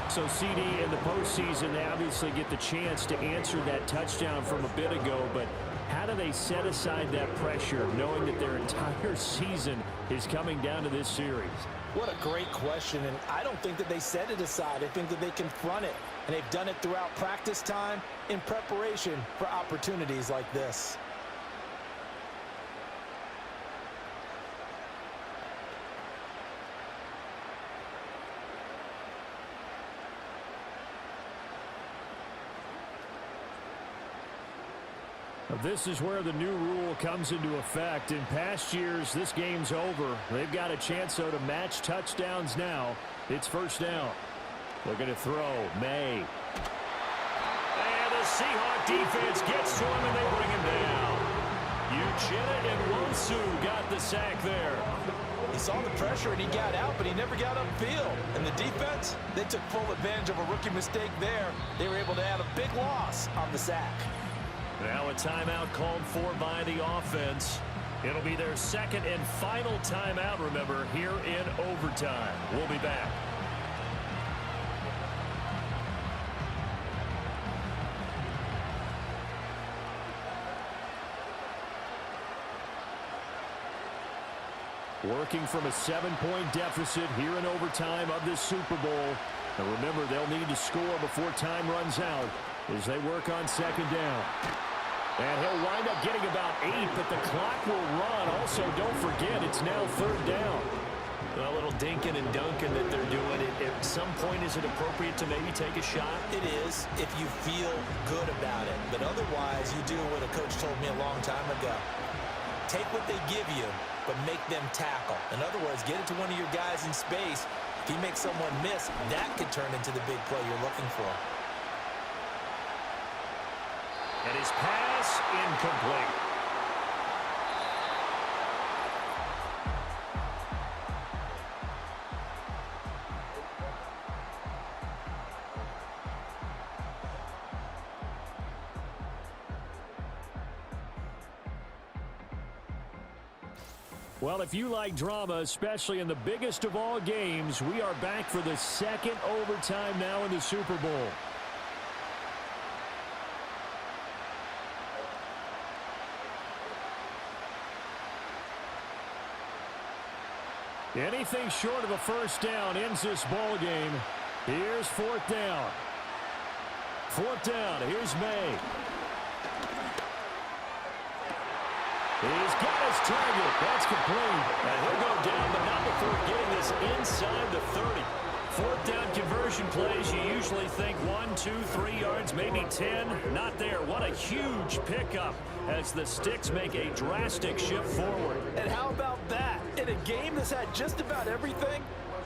So CD in the postseason, they obviously get the chance to answer that touchdown from a bit ago, but How do they set aside that pressure, knowing that their entire season is coming down to this series? What a great question, and I don't think that they set it aside. I think that they confront it, and they've done it throughout practice time in preparation for opportunities like this. This is where the new rule comes into effect. In past years, this game's over. They've got a chance, though, to match touchdowns now. It's first down. Looking to throw. May. And the Seahawks defense gets to him, and they bring him down. Uchenna and Wosu got the sack there. He saw the pressure, and he got out, but he never got upfield. And the defense, they took full advantage of a rookie mistake there. They were able to add a big loss on the sack. Now a timeout called for by the offense. It'll be their second and final timeout, remember, here in overtime. We'll be back. Working from a 7-point deficit here in overtime of this Super Bowl. And remember, they'll need to score before time runs out as they work on second down. And he'll wind up getting about 8, but the clock will run. Also, don't forget, it's now third down. A little dinking and dunking that they're doing. At some point, is it appropriate to maybe take a shot? It is, if you feel good about it. But otherwise, you do what a coach told me a long time ago. Take what they give you, but make them tackle. In other words, get it to one of your guys in space. If he makes someone miss, that could turn into the big play you're looking for. And his pass incomplete. Well, if you like drama, especially in the biggest of all games, we are back for the second overtime now in the Super Bowl. Anything short of a first down ends this ball game. Here's fourth down. Fourth down. Here's May. He's got his target. That's complete. And he'll go down, but not before getting this inside the 30. Fourth down conversion plays, you usually think 1, 2, 3 yards, maybe 10. Not there. What a huge pickup as the Sticks make a drastic shift forward. And how about that? In a game that's had just about everything,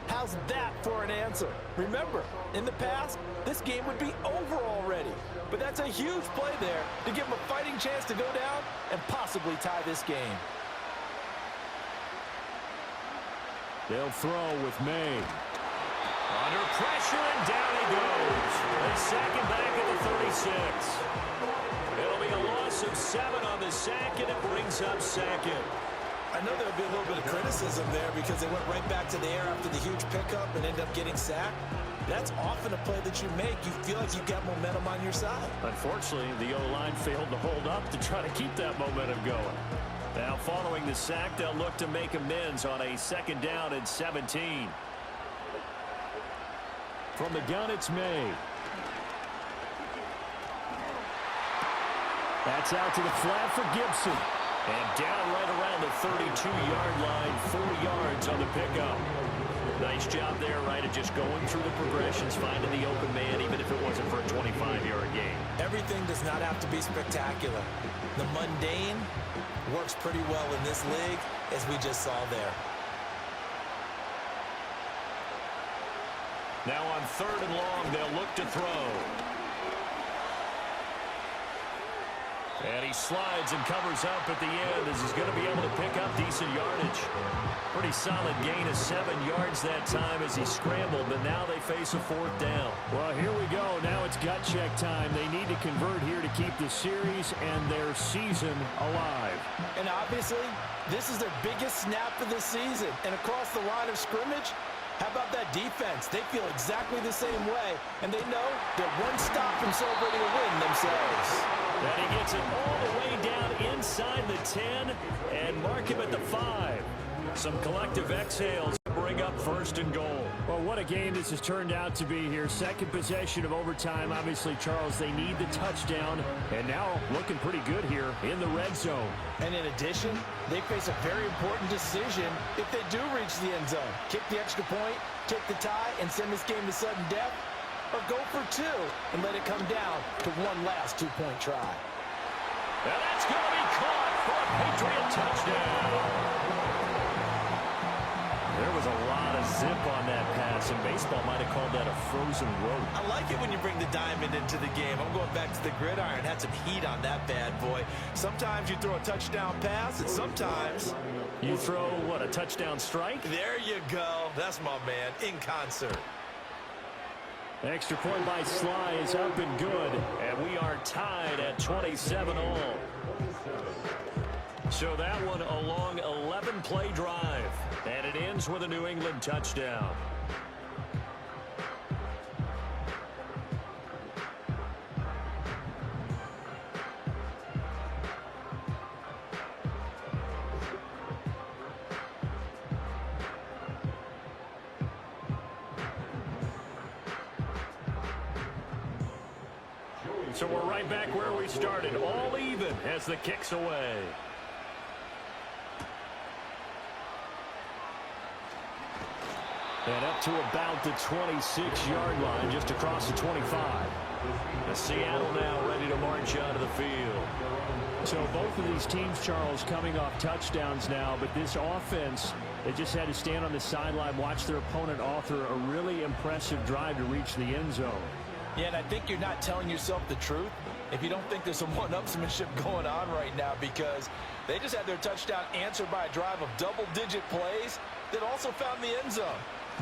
how's that for an answer? Remember, in the past, this game would be over already. But that's a huge play there to give them a fighting chance to go down and possibly tie this game. They'll throw with May. Under pressure, and down he goes. They sack him back at the 36. It'll be a loss of 7 on the sack, and it brings up second. I know there'll be a little bit of criticism there because they went right back to the air after the huge pickup and ended up getting sacked. That's often a play that you make. You feel like you've got momentum on your side. Unfortunately, the O-line failed to hold up to try to keep that momentum going. Now, following the sack, they'll look to make amends on a second down and 17. From the gun, it's May. That's out to the flat for Gibson. And down right around the 32-yard line, 4 yards on the pickup. Nice job there, right, of just going through the progressions, finding the open man, even if it wasn't for a 25-yard gain. Everything does not have to be spectacular. The mundane works pretty well in this league, as we just saw there. Now on third and long, they'll look to throw. And he slides and covers up at the end as he's going to be able to pick up decent yardage. Pretty solid gain of 7 yards that time as he scrambled, but now they face a fourth down. Well, here we go. Now it's gut check time. They need to convert here to keep the series and their season alive. And obviously, this is their biggest snap of the season. And across the line of scrimmage, How about that defense? They feel exactly the same way, and they know they're one stop from celebrating a win themselves. And he gets it all the way down inside the 10 and mark him at the 5. Some collective exhales bring up 1st and goal. Well, what a game this has turned out to be here. Second possession of overtime. Obviously, Charles, they need the touchdown, and now looking pretty good here in the red zone. And in addition, they face a very important decision if they do reach the end zone. Kick the extra point, take the tie, and send this game to sudden death, or go for 2 and let it come down to one last 2-point try. And that's going to be caught for a Patriot touchdown. There was a lot of zip on that pass, and baseball might have called that a frozen rope. I like it when you bring the diamond into the game. I'm going back to the gridiron. Had some heat on that bad boy. Sometimes you throw a touchdown pass, and sometimes you throw, what, a touchdown strike? There you go. That's my man, in concert. Extra point by Sly is up and good, and we are tied at 27 all. So that one a long 11-play drive, and it ends with a New England touchdown. So we're right back where we started, all even as the kick's away. And up to about the 26-yard line, just across the 25. Seattle now ready to march out of the field. So both of these teams, Charles, coming off touchdowns now, but this offense, they just had to stand on the sideline, watch their opponent author a really impressive drive to reach the end zone. Yeah, and I think you're not telling yourself the truth if you don't think there's some one-upsmanship going on right now, because they just had their touchdown answered by a drive of double-digit plays that also found the end zone.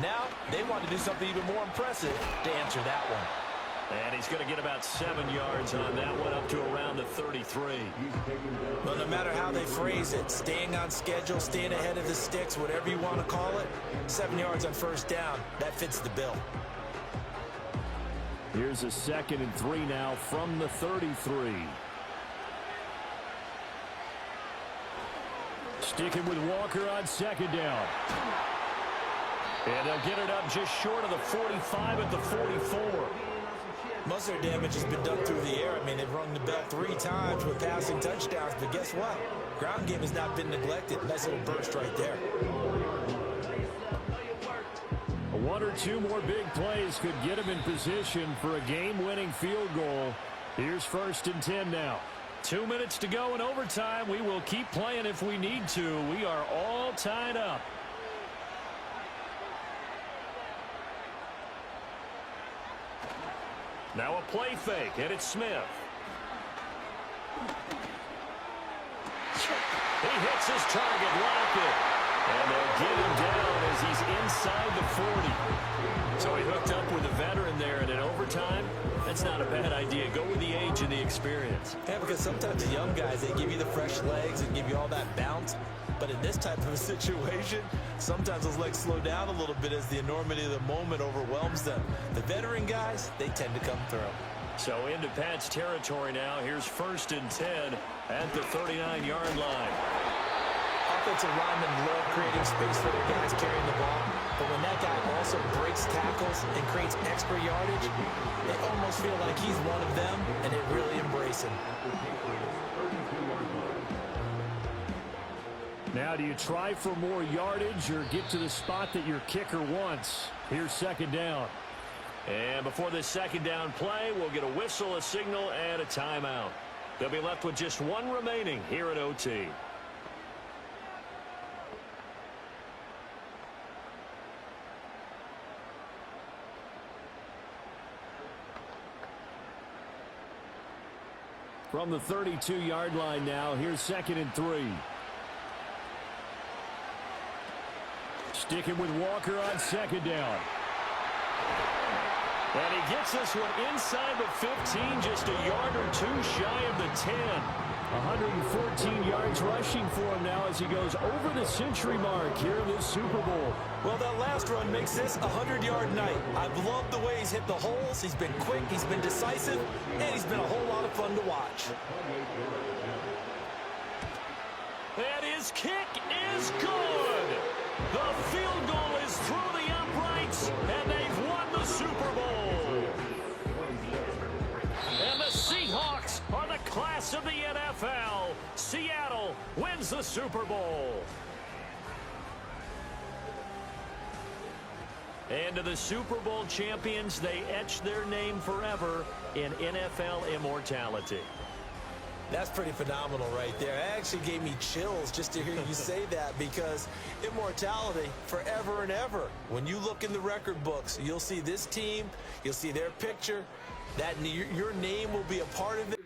Now they want to do something even more impressive to answer that one. And he's going to get about 7 yards on that one, up to around the 33. Well, no matter how they phrase it, staying on schedule, staying ahead of the sticks, whatever you want to call it, 7 yards on first down, that fits the bill. Here's a 2nd and 3 now from the 33. Sticking with Walker on 2nd down. And they'll get it up just short of the 45 at the 44. Most of their damage has been done through the air. I mean, they've rung the bell 3 times with passing touchdowns, but guess what? Ground game has not been neglected. Nice little burst right there. 1 or 2 more big plays could get him in position for a game-winning field goal. Here's 1st and 10 now. 2 minutes to go in overtime. We will keep playing if we need to. We are all tied up. Now a play fake, and it's Smith. He hits his target, Lockett. And they'll get him down as he's inside the 40. So he hooked up with a veteran there, and in overtime, that's not a bad idea. Go with the age and the experience. Yeah, because sometimes the young guys, they give you the fresh legs and give you all that bounce. But in this type of a situation, sometimes those legs slow down a little bit as the enormity of the moment overwhelms them. The veteran guys, they tend to come through. So into Pat's territory now. Here's 1st and 10 at the 39-yard line. Offensive linemen love creating space for their guys carrying the ball. But when that guy also breaks tackles and creates extra yardage, they almost feel like he's one of them, and they really embrace him. Now, do you try for more yardage or get to the spot that your kicker wants? Here's 2nd down. And before this 2nd down play, we'll get a whistle, a signal, and a timeout. They'll be left with just 1 remaining here at OT. From the 32-yard line now, here's 2nd and 3. Sticking with Walker on 2nd down. And he gets this one inside the 15, just a yard or 2 shy of the 10. 114 yards rushing for him now as he goes over the century mark here in this Super Bowl. Well, that last run makes this a 100-yard night. I've loved the way he's hit the holes. He's been quick, he's been decisive, and he's been a whole lot of fun to watch. And his kick is good. The field goal is through the uprights, and they've won the Super Bowl. And the Seahawks are the class of the NFL. Seattle wins the Super Bowl. And to the Super Bowl champions, they etch their name forever in NFL immortality. That's pretty phenomenal right there. It actually gave me chills just to hear you say that, because immortality forever and ever. When you look in the record books, you'll see this team, you'll see their picture, that your name will be a part of it.